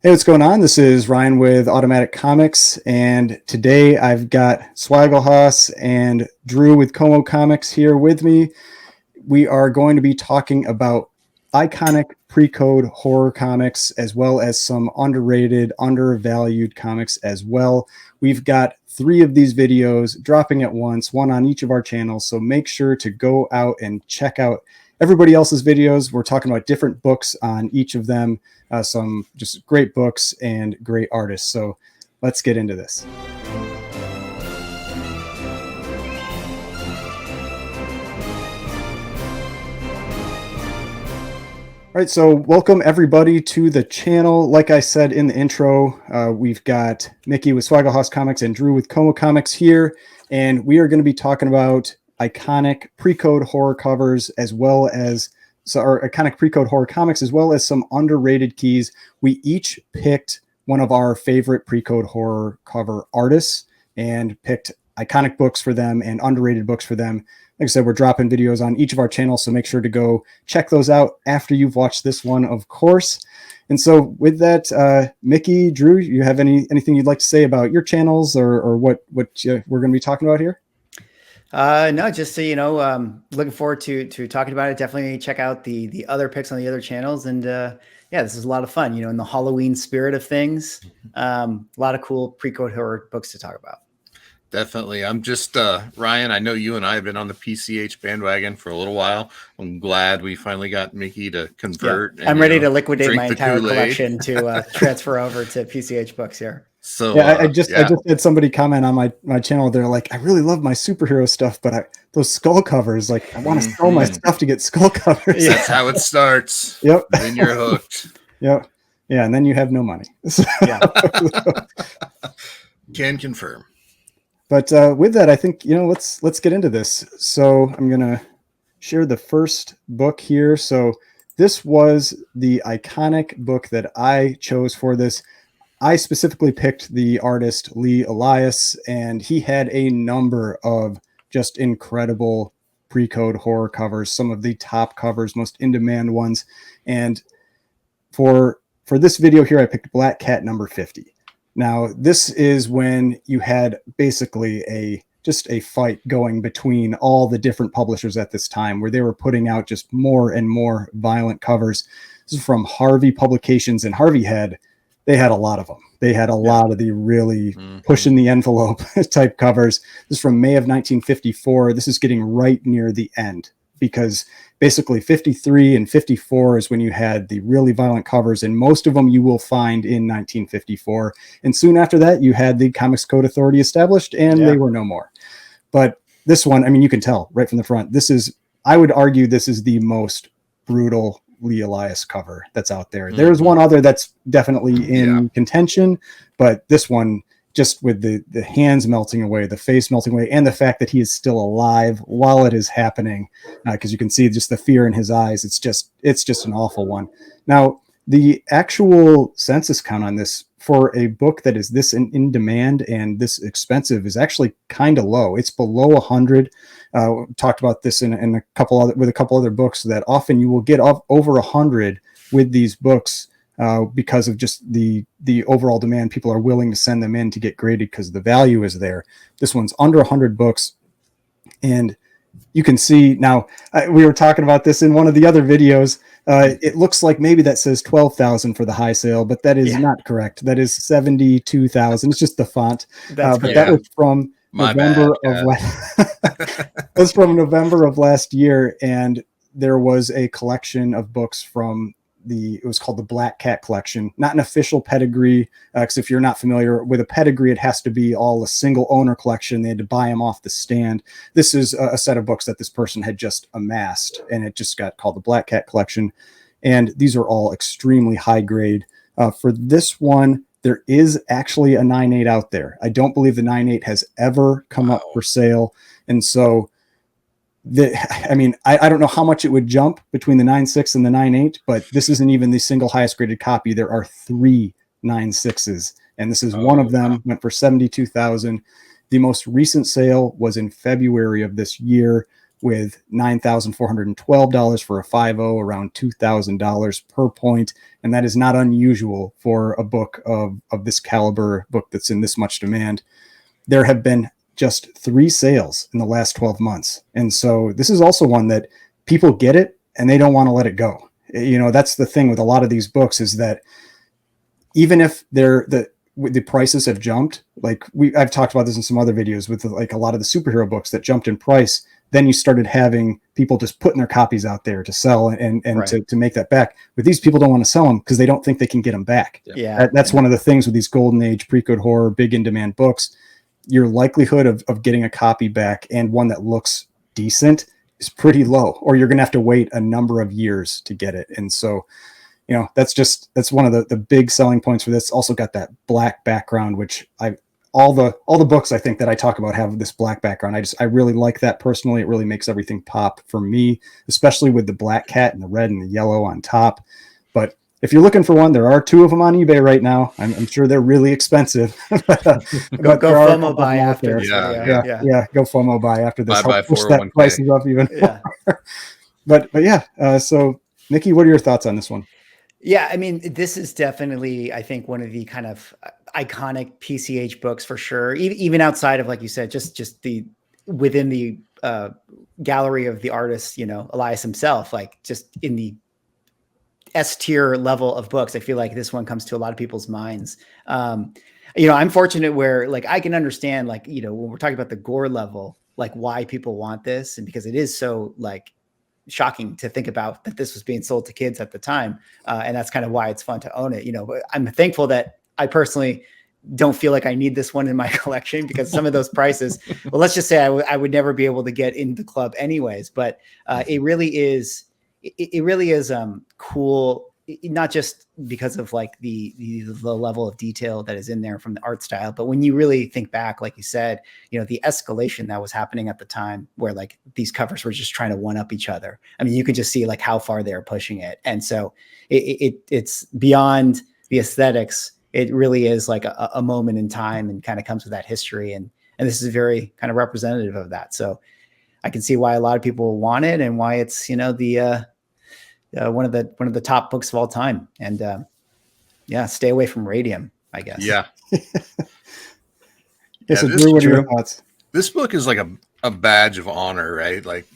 Hey, what's going on? This is Ryan with Automatic Comics, and today I've got Swagglehaus and Drew with CoMo Comics here with me. We are going to be talking about iconic pre-code horror comics, as well as some underrated, undervalued comics as well. We've got 3 of these videos dropping at once, one on each of our channels, so make sure to go out and check out everybody else's videos. We're talking about different books on each of them, some just great books and great artists. So let's get into this. All right, so welcome everybody to the channel. Like I said in the intro, we've got Mickey with Swagglehaus Comics and Drew with CoMo Comics here, and we are going to be talking about iconic pre-code horror covers, as well as our iconic pre-code horror comics, as well as some underrated keys. We each picked one of our favorite pre-code horror cover artists and picked iconic books for them and underrated books for them. Like I said, we're dropping videos on each of our channels, so make sure to go check those out after you've watched this one, of course. And so with that, Mickey, Drew, you have anything you'd like to say about your channels or what we're going to be talking about here? No, just so you know, looking forward to talking about it. Definitely check out the other picks on the other channels. And yeah, this is a lot of fun, you know, in the Halloween spirit of things. A lot of cool pre-code horror books to talk about. Definitely. I'm just Ryan, I know you and I have been on the PCH bandwagon for a little while. I'm glad we finally got Mickey to convert. Yeah, I'm ready to liquidate my entire collection to transfer over to PCH books here. So yeah, I just had somebody comment on my channel. They're like, I really love my superhero stuff, but those skull covers, like I want to sell my stuff to get skull covers. Yeah. That's how it starts. Yep. Then you're hooked. Yep. Yeah, and then you have no money. Yeah. Can confirm. But with that, I think, you know, let's get into this. So I'm going to share the first book here. So this was the iconic book that I chose for this. I specifically picked the artist Lee Elias, and he had a number of just incredible pre-code horror covers, some of the top covers, most in-demand ones. And for this video here, I picked Black Cat number 50. Now, this is when you had basically just a fight going between all the different publishers at this time, where they were putting out just more and more violent covers. This is from Harvey Publications, and Harvey they had a lot of them. They had a lot of the really pushing the envelope type covers. This is from May of 1954. This is getting right near the end, because basically 53 and 54 is when you had the really violent covers, and most of them you will find in 1954. And soon after that, you had the Comics Code Authority established, and they were no more. But this one, I mean, you can tell right from the front, I would argue this is the most brutal Lee Elias cover that's out there. There's one other that's definitely in contention, but this one, just with the hands melting away, the face melting away, and the fact that he is still alive while it is happening, because you can see just the fear in his eyes. It's just an awful one. Now, the actual census count on this for a book that is this in demand and this expensive is actually kind of low. It's below 100. Talked about this in a couple other books, that often you will get over 100 with these books. Because of just the overall demand, people are willing to send them in to get graded because the value is there. This one's under 100 books, and you can see now. We were talking about this in one of the other videos. It looks like maybe that says 12,000 for the high sale, but that is not correct. That is 72,000. It's just the font. But that was from November of last year, and there was a collection of books from it was called the Black Cat Collection, not an official pedigree. Because if you're not familiar with a pedigree, it has to be all a single owner collection. They had to buy them off the stand. This is a set of books that this person had just amassed, and it just got called the Black Cat Collection. And these are all extremely high grade. For this one, there is actually a 9.8 out there. I don't believe the 9.8 has ever come up for sale. And so I don't know how much it would jump between the 9.6 and the 9.8, but this isn't even the single highest graded copy. There are 3 9.6s, and this is one of them. Went for 72,000. The most recent sale was in February of this year. with $9,412 for a 5.0, around $2,000 per point. And that is not unusual for a book of this caliber, book that's in this much demand. There have been just 3 sales in the last 12 months. And so this is also one that people get it and they don't want to let it go. You know, that's the thing with a lot of these books, is that even if the prices have jumped, like I've talked about this in some other videos with like a lot of the superhero books that jumped in price, then you started having people just putting their copies out there to sell and right. to make that back. But these people don't want to sell them because they don't think they can get them back. Yeah. That's one of the things with these golden age pre-code horror, big in demand books. Your likelihood of getting a copy back, and one that looks decent, is pretty low, or you're going to have to wait a number of years to get it. And so, you know, that's one of the big selling points for this. Also got that black background, which all the books I think that I talk about have this black background. I really like that personally. It really makes everything pop for me, especially with the black cat and the red and the yellow on top. But if you're looking for one, there are 2 of them on eBay right now. I'm sure they're really expensive. Go FOMO buy after. Yeah. Go FOMO buy after this. Buy push that prices up even more. But yeah. So Nikki, what are your thoughts on this one? Yeah, I mean, this is definitely, I think, one of the kind of iconic PCH books for sure. Even outside of, like you said, just the within the gallery of the artist, you know, Elias himself, like just in the S tier level of books, I feel like this one comes to a lot of people's minds. You know, I'm fortunate where, like, I can understand, like, you know, when we're talking about the gore level, like why people want this, and because it is so like shocking to think about that this was being sold to kids at the time. And that's kind of why it's fun to own it, you know. But I'm thankful that I personally don't feel like I need this one in my collection, because some of those prices, well, let's just say I would never be able to get in the club anyways. But it really is cool, not just because of like the level of detail that is in there from the art style, but when you really think back, like you said, you know, the escalation that was happening at the time, where like these covers were just trying to one up each other. I mean, you could just see like how far they're pushing it. And so it's beyond the aesthetics. It really is like a moment in time, and kind of comes with that history. And this is very kind of representative of that. So I can see why a lot of people want it, and why it's, you know, the one of the top books of all time. And yeah, stay away from radium, I guess. Yeah. So Drew, what are your thoughts? This book is like a badge of honor, right? Like,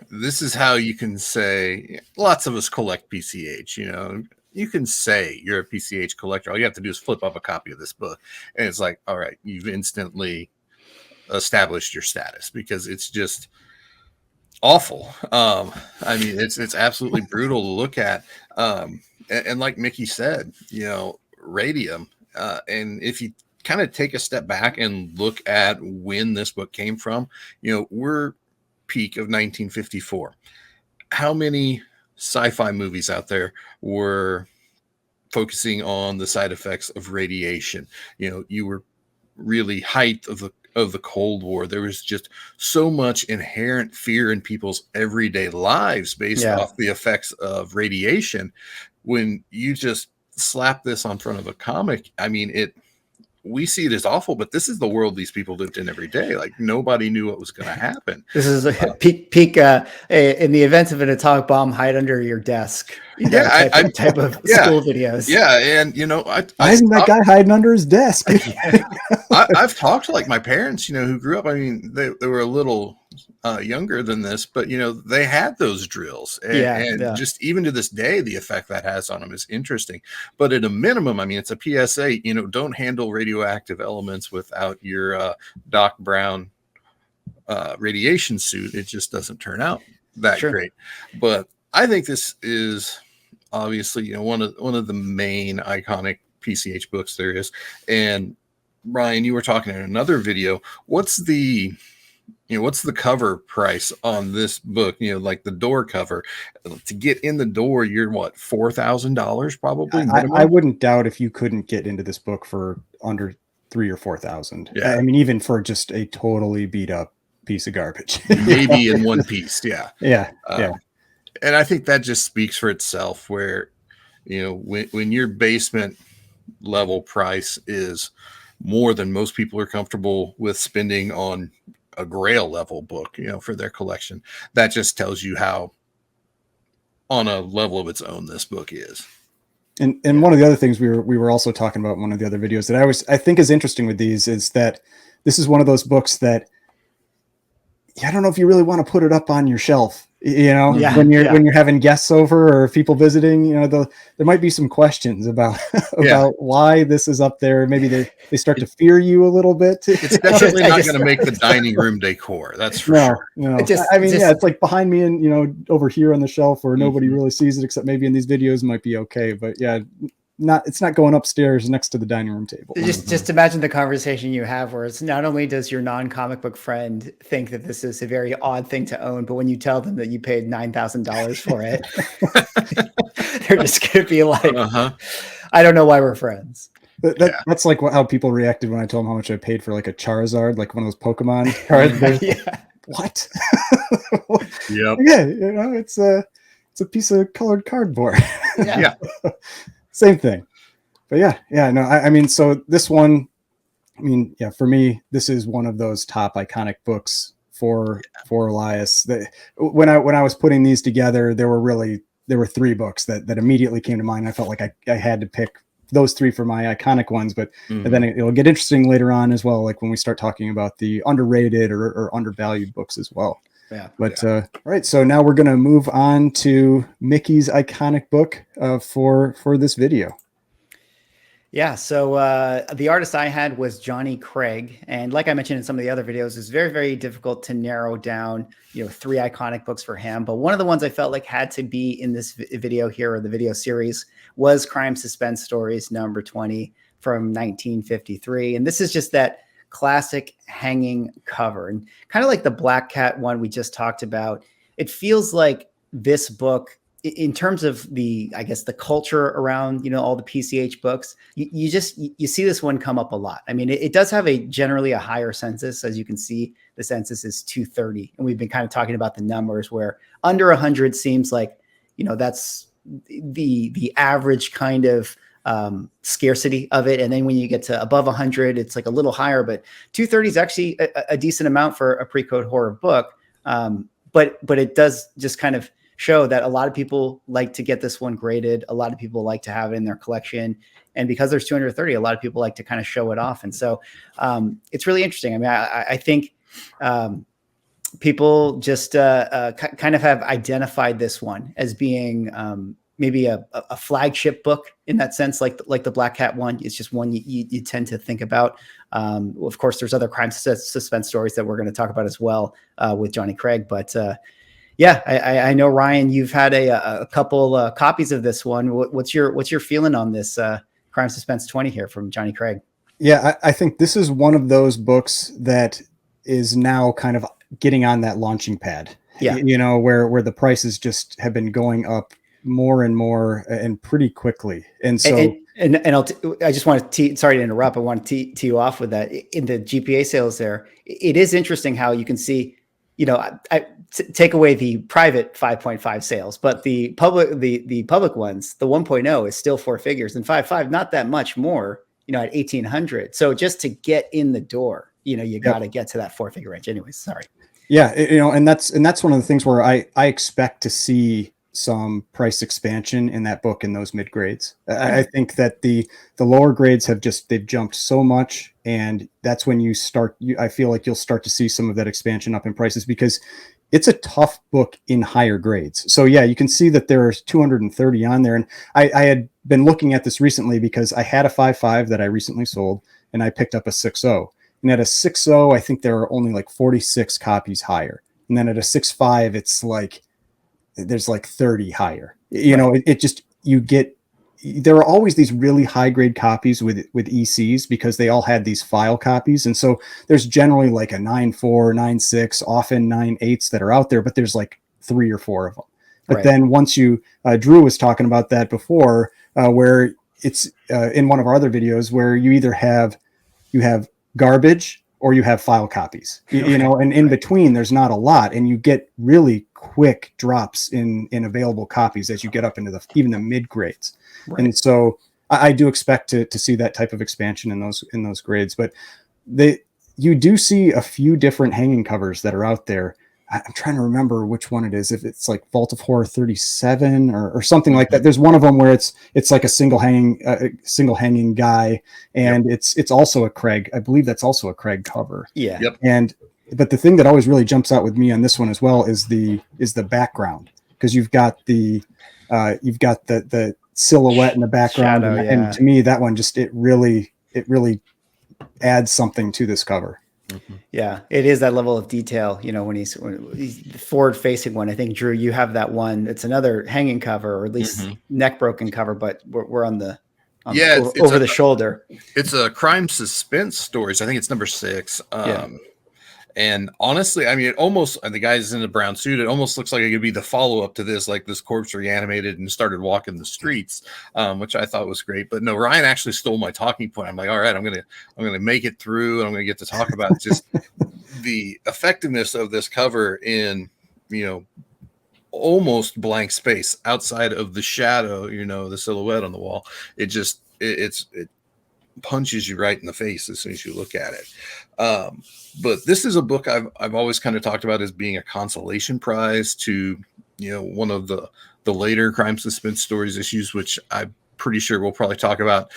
this is how you can say, lots of us collect PCH, you know. You can say you're a PCH collector. All you have to do is flip up a copy of this book, and it's like, all right, you've instantly established your status, because it's just awful. I mean, it's absolutely brutal to look at. And like Mickey said, you know, radium. And if you kind of take a step back and look at when this book came from, you know, we're peak of 1954. How many sci-fi movies out there were focusing on the side effects of radiation? You know, you were really height of the Cold War. There was just so much inherent fear in people's everyday lives based off the effects of radiation. When you just slap this on front of a comic, I mean, we see it as awful, but this is the world these people lived in every day. Like, nobody knew what was going to happen. This is a peak in the event of an atomic bomb, hide under your desk. Type of school videos. Yeah, and you know, why isn't that guy hiding under his desk? I've talked to like my parents, you know, who grew up. I mean, they were a little younger than this, but you know, they had those drills, and just even to this day, the effect that has on them is interesting. But at a minimum, I mean, it's a PSA. You know, don't handle radioactive elements without your Doc Brown radiation suit. It just doesn't turn out that great. But I think this is obviously, you know, one of the main iconic PCH books there is. And Ryan, you were talking in another video. What's the cover price on this book? You know, like the door cover. To get in the door, you're what, $4,000 probably? I wouldn't doubt if you couldn't get into this book for under $3,000 or $4,000. Yeah. I mean, even for just a totally beat up piece of garbage. Maybe in one piece. Yeah. Yeah. And I think that just speaks for itself, where, you know, when your basement level price is more than most people are comfortable with spending on a Grail level book, for their collection. That just tells you how on a level of its own this book is. And one of the other things we were also talking about in one of the other videos that I think is interesting with these is that this is one of those books that I don't know if you really want to put it up on your shelf, when you're having guests over or people visiting, there might be some questions about why this is up there. Maybe they start to fear you a little bit. It's definitely not going to make the dining room decor. That's for sure. No. It's like behind me and, over here on the shelf where nobody really sees it except maybe in these videos might be okay. But yeah, it's not going upstairs next to the dining room table. Just imagine the conversation you have where it's not only does your non-comic book friend think that this is a very odd thing to own, but when you tell them that you paid $9,000 for it, they're just going to be like, I don't know why we're friends. That's like how people reacted when I told them how much I paid for like a Charizard, like one of those Pokemon cards. What? Yep. Yeah, it's a piece of colored cardboard. Yeah. Same thing. But I mean, so this one, for me, this is one of those top iconic books for Elias. When I was putting these together, there were three books that immediately came to mind. I felt like I had to pick those three for my iconic ones, but and then it'll get interesting later on as well, like when we start talking about the underrated or undervalued books as well. But all right, so now we're going to move on to Mickey's iconic book for this video. Yeah, so the artist I had was Johnny Craig, and like I mentioned in some of the other videos, it's very, very difficult to narrow down, three iconic books for him. But one of the ones I felt like had to be in this video here, or the video series, was Crime Suspense Stories number 20 from 1953, and this is just that classic hanging cover, and kind of like the Black Cat one we just talked about. It feels like this book, in terms of the culture around, all the PCH books, you see this one come up a lot. I mean, it does have generally a higher census. As you can see, the census is 230. And we've been kind of talking about the numbers where under 100 seems like, that's the average kind of scarcity of it. And then when you get to above 100, it's like a little higher, but 230 is actually a decent amount for a pre-code horror book. But it does just kind of show that a lot of people like to get this one graded. A lot of people like to have it in their collection. And because there's 230, a lot of people like to kind of show it off. And so it's really interesting. I mean, I think people just kind of have identified this one as being maybe a flagship book in that sense, like the Black Cat one. It's just one you tend to think about. Of course, there's other crime suspense stories that we're going to talk about as well with Johnny Craig. But I know, Ryan, you've had a couple copies of this one. What's your feeling on this Crime Suspense 20 here from Johnny Craig? Yeah, I think this is one of those books that is now kind of getting on that launching pad. Yeah, where the prices just have been going up more and more and pretty quickly. And so I just want to sorry to interrupt. I want to tee you off with that. In the GPA sales there, it is interesting how you can see, I take away the private 5.5 sales, but the public ones, the 1.0 is still four figures, and 5.5 not that much more, at 1,800. So just to get in the door, you got to get to that four figure range. Anyways, sorry. Yeah, and that's one of the things where I expect to see some price expansion in that book in those mid grades. I think that the lower grades they've jumped so much, and that's when I feel like you'll start to see some of that expansion up in prices, because it's a tough book in higher grades. So yeah, you can see that there's 230 on there. And I had been looking at this recently because I had a 5.5 that I recently sold, and I picked up a 6.0. And at a 6.0, I think there are only like 46 copies higher. And then at a 6.5, it's like there's like 30 higher. It just, there are always these really high grade copies with ECs because they all had these file copies. And so there's generally like a 9.4, 9.6, often 9.8s that are out there, but there's like 3 or 4 of them. But then once Drew was talking about that before, where it's in one of our other videos where you either have garbage or you have file copies, and in between there's not a lot, and you get really quick drops in available copies as you get up into even the mid grades. Right. And so I do expect to see that type of expansion in those grades. But you do see a few different hanging covers that are out there. I'm trying to remember which one it is. If it's like Vault of Horror 37 or something like that. There's one of them where it's like a single hanging guy, and it's also a Craig. I believe that's also a Craig cover. Yeah. Yep. But the thing that always really jumps out with me on this one as well is the background, because you've got the silhouette in the background, Shadow, and to me that one just it really adds something to this cover. Yeah, it is that level of detail. When he's forward facing one, I think, Drew, you have that one. It's another hanging cover, or at least neck broken cover, but we're on the over the shoulder. It's a crime suspense stories. I think it's number 6. And honestly, I mean, it almost, the guy's in a brown suit. It almost looks like it could be the follow-up to this, like this corpse reanimated and started walking the streets, which I thought was great. But no, Ryan actually stole my talking point. I'm like, all right, I'm gonna make it through, and I'm gonna get to talk about just the effectiveness of this cover in, almost blank space outside of the shadow, the silhouette on the wall. It just it punches you right in the face as soon as you look at it. But this is a book I've always kind of talked about as being a consolation prize to, one of the later crime suspense stories issues, which I'm pretty sure we'll probably talk about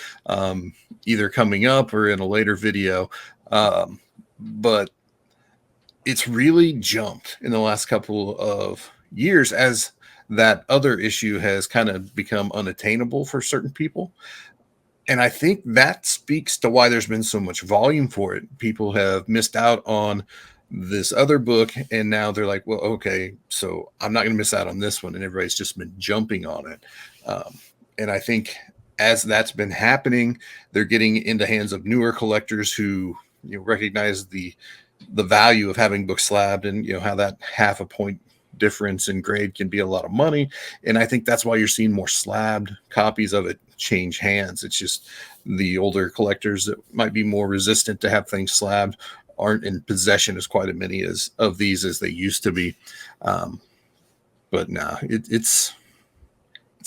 either coming up or in a later video. But it's really jumped in the last couple of years as that other issue has kind of become unattainable for certain people. And I think that speaks to why there's been so much volume for it. People have missed out on this other book, and now they're like, well, okay, so I'm not going to miss out on this one. And everybody's just been jumping on it. And I think as that's been happening, they're getting into hands of newer collectors who recognize the value of having books slabbed, and how that half a point difference in grade can be a lot of money. And I think that's why you're seeing more slabbed copies of it change hands. It's just the older collectors that might be more resistant to have things slabbed aren't in possession as quite as many of these as they used to be. But no, it's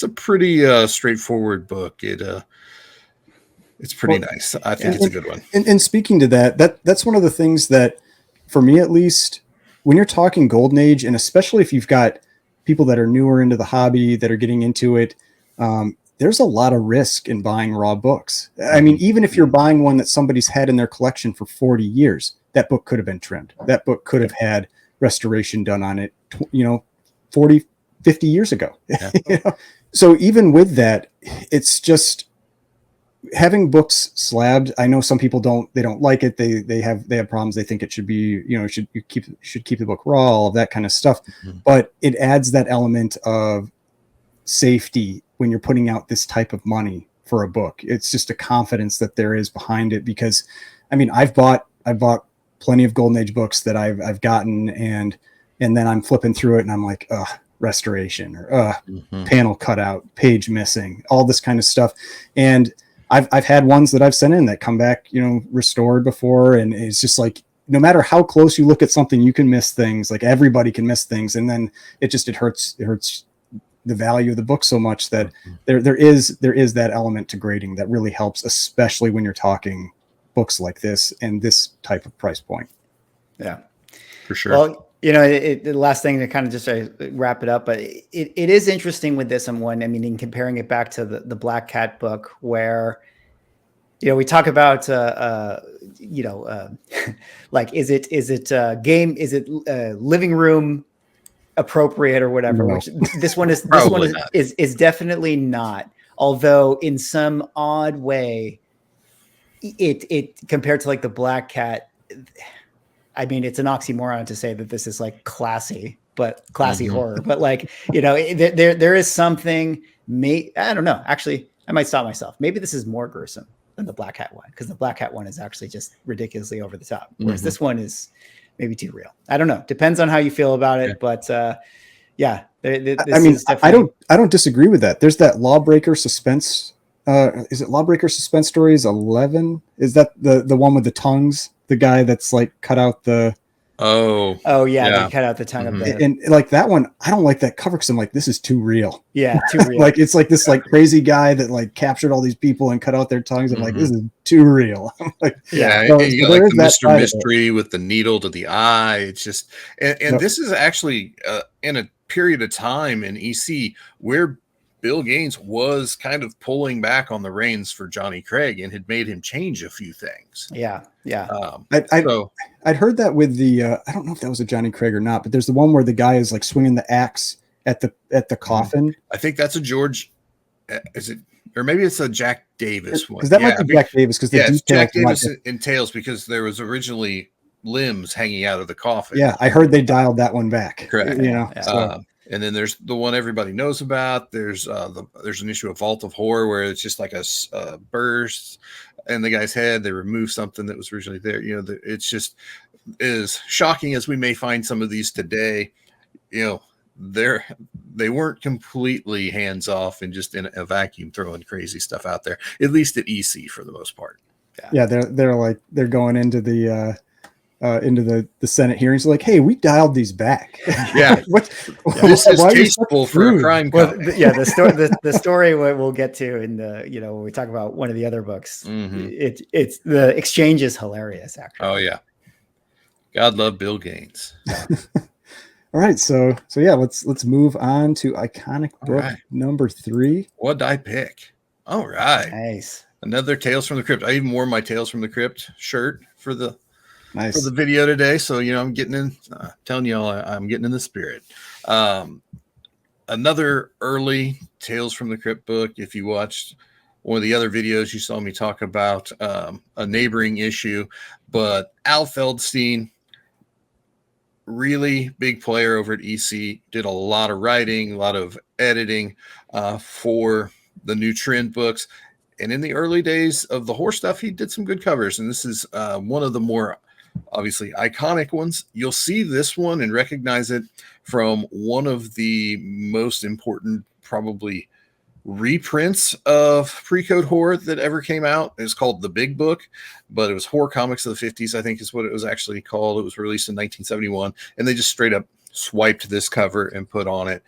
a pretty straightforward book. It's pretty nice. I think it's a good one. And speaking to that's one of the things that, for me at least, when you're talking Golden Age, and especially if you've got people that are newer into the hobby that are getting into it, there's a lot of risk in buying raw books. I mean, even if you're buying one that somebody's had in their collection for 40 years, that book could have been trimmed. That book could have had restoration done on it, 40, 50 years ago. Yeah. So even with that, it's just having books slabbed. I know some people don't like it. They have problems. They think it should be, should keep the book raw, all of that kind of stuff. But it adds that element of safety when you're putting out this type of money for a book. It's just a confidence that there is behind it, because I mean, I've bought plenty of Golden Age books that I've gotten, and then I'm flipping through it and I'm like, restoration, or panel cutout, page missing, all this kind of stuff. And I've had ones that I've sent in that come back, restored before. And it's just like, no matter how close you look at something, you can miss things. Like, everybody can miss things. And then it hurts the value of the book so much that there is that element to grading that really helps, especially when you're talking books like this and this type of price point. Yeah, for sure. Well, the last thing to kind of just wrap it up, but it is interesting with this one. I mean, in comparing it back to the Black Cat book, where, we talk about, like, is it game? Is it living room appropriate or whatever? No. Which this one is definitely not. Although in some odd way, it compared to like the Black Cat, I mean, it's an oxymoron to say that this is like classy horror, but like, there is something. I don't know. Actually, I might stop myself. Maybe this is more gruesome than the Black Cat one, because the Black Cat one is actually just ridiculously over the top, whereas this one is maybe too real. I don't know. Depends on how you feel about it, but yeah. I don't disagree with that. There's that Lawbreaker suspense. Is it Lawbreaker Suspense Stories 11? Is that the one with the tongues? The guy that's like cut out the Oh, Oh yeah, yeah. they cut out the tongue of the. And like that one, I don't like that cover because I'm like, this is too real. Yeah, too real. Like it's like this like crazy guy that like captured all these people and cut out their tongues. I'm like, this is too real. I'm like, Yeah, so, and you so got there like is the that Mr. side of it. Mystery with the needle to the eye. It's just, and Yep. this is actually in a period of time in EC where Bill Gaines was kind of pulling back on the reins for Johnny Craig and had made him change a few things. Yeah, yeah. I'd heard that with the I don't know if that was a Johnny Craig or not, but there's the one where the guy is like swinging the axe at the coffin. I think that's a George. Is it? Or maybe it's a Jack Davis one. Because that might be Jack Davis. Because it's Jack Davis entails because there was originally limbs hanging out of the coffin. Yeah, I heard they dialed that one back. Correct. You know, so. And then there's the one everybody knows about. There's an issue of Vault of Horror where it's just like a burst in the guy's head. They remove something that was originally there. You know, it's just as shocking as we may find some of these today. You know, they weren't completely hands off and just in a vacuum throwing crazy stuff out there. At least at EC for the most part. Yeah, they're going into the Senate hearings like, hey, we dialed these back. Yeah. This is tasteful for a crime comic. Yeah, the story we'll get to in the, you know, when we talk about one of the other books, it's the exchange is hilarious, actually. Oh yeah. God love Bill Gaines. All right, so yeah, let's move on to iconic book number 3. What did I pick? All right. Nice. Another Tales from the Crypt. I even wore my Tales from the Crypt shirt for the Nice. for the video today. So, you know, I'm getting in, telling y'all I'm getting in the spirit. Another early Tales from the Crypt book. If you watched one of the other videos, you saw me talk about a neighboring issue, but Al Feldstein, really big player over at EC, did a lot of writing, a lot of editing for the new trend books. And in the early days of the horror stuff, he did some good covers. And this is one of the more obviously iconic ones. You'll see this one and recognize it from one of the most important, probably, reprints of pre-code horror that ever came out. It's called The Big Book, but it was Horror Comics of the 50s, I think is what it was actually called. It was released in 1971, and they just straight up swiped this cover and put on it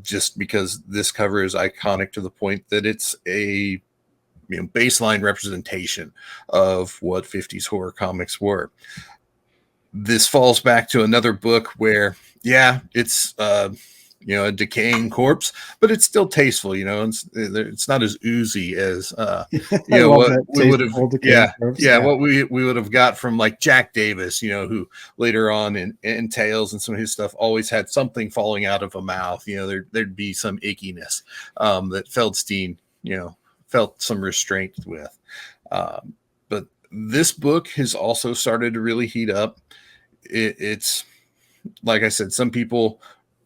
just because this cover is iconic to the point that it's a baseline representation of what 50s horror comics were. This falls back to another book where, it's a decaying corpse, but it's still tasteful. It's not as oozy as what we would have. What we would have got from like Jack Davis, who later on in Tales and some of his stuff always had something falling out of a mouth. There'd be some ickiness that Feldstein, felt some restraint with. But this book has also started to really heat up. It's like I said, some people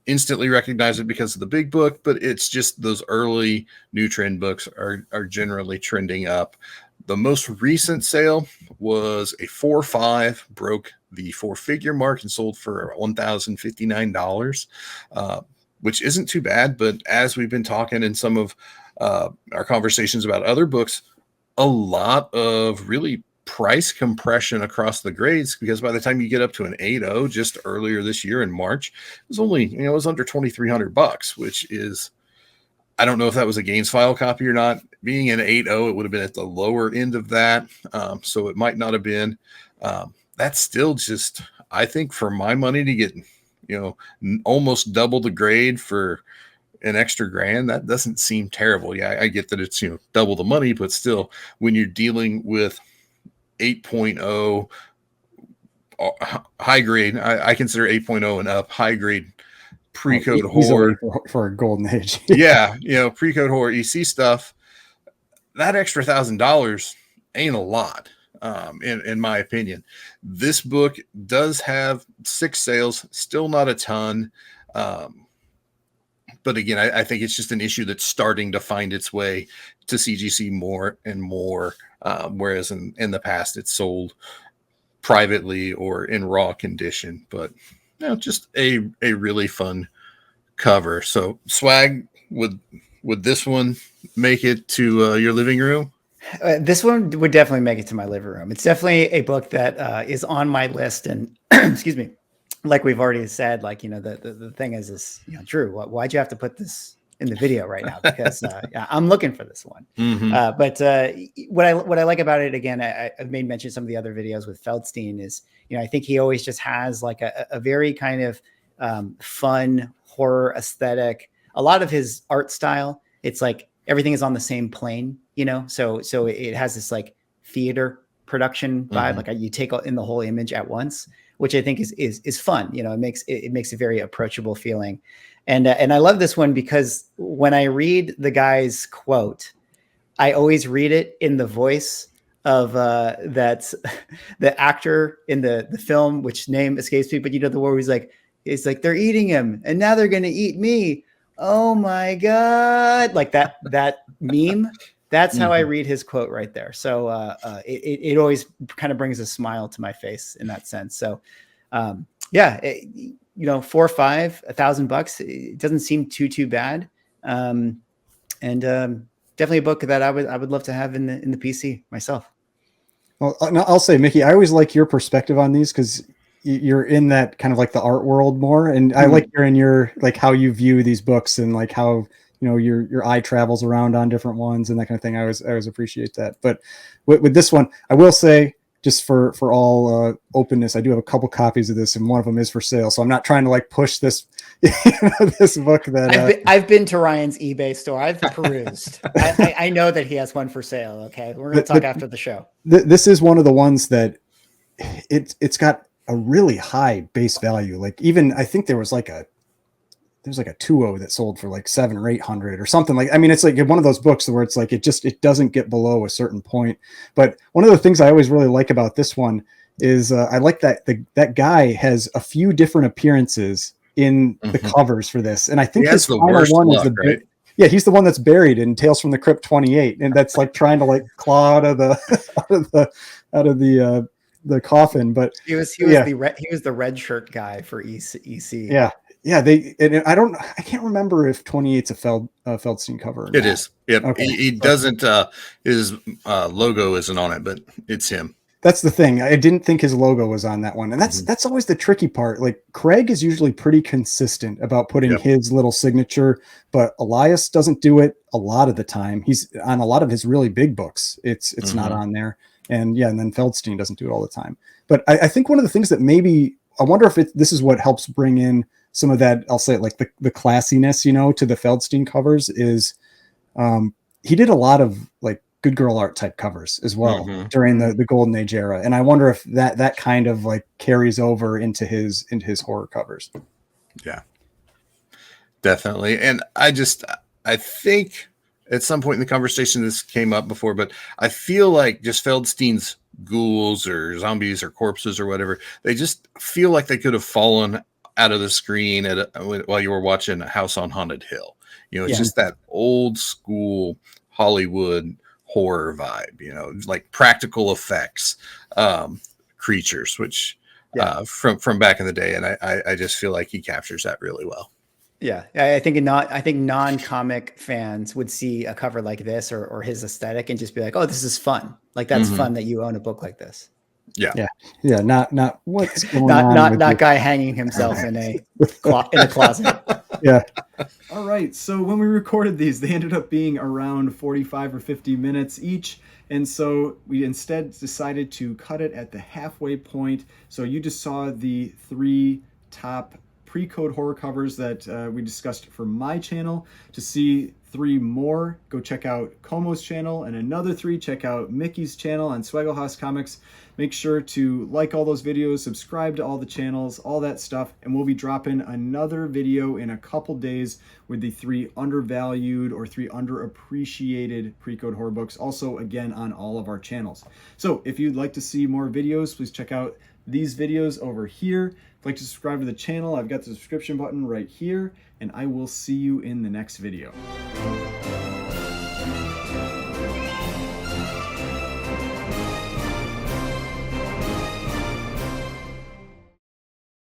instantly recognize it because of The Big Book, but it's just those early new trend books are generally trending up. The most recent sale was a 4.5, broke the 4-figure mark and sold for $1,059, which isn't too bad. But as we've been talking in some of our conversations about other books, a lot of really price compression across the grades, because by the time you get up to an 8.0, just earlier this year in March, it was only, it was under $2,300, which is, I don't know if that was a Gaines file copy or not. Being an 8.0, it would have been at the lower end of that. So it might not have been. That's still just, I think, for my money to get, almost double the grade for an extra grand, that doesn't seem terrible. Yeah, I get that it's, double the money, but still, when you're dealing with 8.0 high grade, I consider 8.0 and up high grade pre-code horror for a golden age. Pre-code horror EC stuff, that extra $1,000 ain't a lot. In my opinion, this book does have 6 sales, still not a ton. But again, I think it's just an issue that's starting to find its way to CGC more and more. Whereas in the past, it's sold privately or in raw condition. But just a really fun cover. So, Swag, would this one make it to your living room? This one would definitely make it to my living room. It's definitely a book that is on my list. And excuse me, like we've already said, like, the thing is, Drew, why'd you have to put this in the video right now? Because yeah, I'm looking for this one. But what I like about it, again, I've made mention of some of the other videos with Feldstein is, I think he always just has like a very kind of fun horror aesthetic. A lot of his art style, it's like everything is on the same plane, so it has this like theater production vibe. Like you take in the whole image at once, which I think is fun. It makes a very approachable feeling. And I love this one because when I read the guy's quote, I always read it in the voice of that's the actor in the film, which name escapes me, but the one where he's like, they're eating him and now they're going to eat me. Oh my God. Like that meme. That's how I read his quote right there. So it always kind of brings a smile to my face in that sense. So yeah, 4 or 5, $1,000. It doesn't seem too bad. And definitely a book that I would love to have in the PC myself. Well, I'll say, Mickey, I always like your perspective on these because you're in that kind of like the art world more. And I like hearing your, like how you view these books and like how, your eye travels around on different ones and that kind of thing. I always appreciate that. But with this one, I will say, just for all openness, I do have a couple copies of this, and one of them is for sale. So I'm not trying to like push this this book. That I've been to Ryan's eBay store. I've perused. I know that he has one for sale. Okay, we're going to talk after the show. This is one of the ones that it's got a really high base value. Like even I think there's like a 2.0 that sold for like 700 or 800 or something. Like, I mean, it's like one of those books where it's like, it doesn't get below a certain point. But one of the things I always really like about this one is I like that that guy has a few different appearances in the covers for this. And I think his the final worst one luck, is right? Yeah, he's the one that's buried in Tales from the Crypt 28. And that's like trying to like claw out of the, out of the coffin. But he was the red shirt guy for EC. Yeah. Yeah, I can't remember if 28's a Feldstein cover. Or it not. Is. Yep. Okay. He doesn't. His logo isn't on it, but it's him. That's the thing. I didn't think his logo was on that one, and that's always the tricky part. Like Craig is usually pretty consistent about putting his little signature, but Elias doesn't do it a lot of the time. He's on a lot of his really big books. It's not on there, and then Feldstein doesn't do it all the time. But I think one of the things that maybe I wonder if this is what helps bring in some of that, I'll say it like the classiness, to the Feldstein covers is he did a lot of like good girl art type covers as well during the golden age era. And I wonder if that kind of like carries over into his horror covers. Yeah, definitely. And I think at some point in the conversation, this came up before, but I feel like just Feldstein's ghouls or zombies or corpses or whatever, they just feel like they could have fallen out of the screen while you were watching House on Haunted Hill. It's just that old school Hollywood horror vibe, like practical effects, creatures, which from back in the day. And I just feel like he captures that really well. Yeah. I think non-comic fans would see a cover like this or his aesthetic and just be like, oh, this is fun. Like that's fun that you own a book like this. Yeah. Not what's going on. Not guy hanging himself in a closet. Yeah. All right. So when we recorded these, they ended up being around 45 or 50 minutes each. And so we instead decided to cut it at the halfway point. So you just saw the 3 top pre-code horror covers that we discussed for my channel. To see 3 more, go check out CoMo's channel, and another 3, check out Mickey's channel on Swagglehaus Comics. Make sure to like all those videos, subscribe to all the channels, all that stuff, and we'll be dropping another video in a couple days with the 3 undervalued or 3 underappreciated pre-code horror books, also again on all of our channels. So if you'd like to see more videos, please check out these videos over here. If you'd like to subscribe to the channel, I've got the subscription button right here, and I will see you in the next video.